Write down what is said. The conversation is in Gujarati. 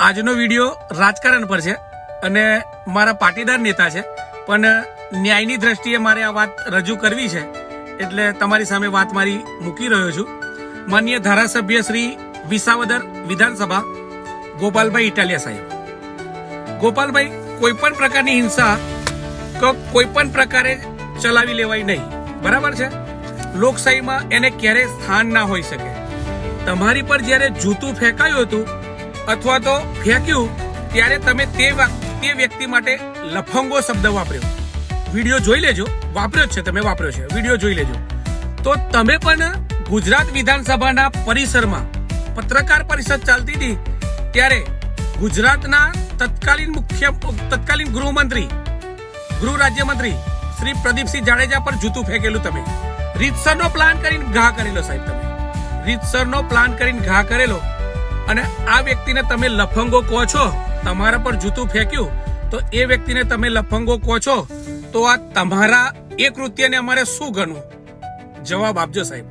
આજનો વિડીયો રાજકારણ પર છે અને મારા પાટીદાર નેતા છે, પણ ન્યાયની દ્રષ્ટિએ મારે આ વાત રજૂ કરવી છે એટલે તમારી સામે વાત મારી મૂકી રહ્યો છું. માનનીય ધારાસભ્ય શ્રી વિસાવદર વિધાનસભા ગોપાલભાઈ ઇટાલિયા સાહેબ, ગોપાલભાઈ, કોઈ પણ પ્રકારની હિંસા કોઈ પણ પ્રકારે ચલાવી લેવાય નહીં, બરાબર છે? લોકશાહીમાં એને ક્યારેય સ્થાન ના હોઈ શકે. તમારી પર જ્યારે જૂતું ફેંકાયું હતું અથવા તો ફેંક્યું ત્યારે તમે તે વ્યક્તિ માટે લફંગો શબ્દ વાપર્યો. વિડીયો જોઈ લેજો, વાપર્યો જ છે, તમે વાપર્યો છે, વિડીયો જોઈ લેજો. તો તમે પણ ગુજરાત વિધાનસભાના પરિસરમાં પત્રકાર પરિષદ ચાલતી હતી ત્યારે ગુજરાતના તત્કાલીન ગૃહ રાજ્યમંત્રી શ્રી પ્રદીપસિંહ જાડેજા પર જૂતું ફેંકેલું તમે રીતસરનો પ્લાન કરીને ઘા કરેલો સાહેબ, તમે રીતસરનો પ્લાન કરીને ઘા કરેલો અને આ વ્યક્તિને તમે લફંગો કહો છો. તમારા પર જૂતું ફેંક્યું તો એ વ્યક્તિને તમે લફંગો કહો છો, તો આ તમારા એ કૃત્યને અમારે શું ગણવું? જવાબ આપજો સાહેબ.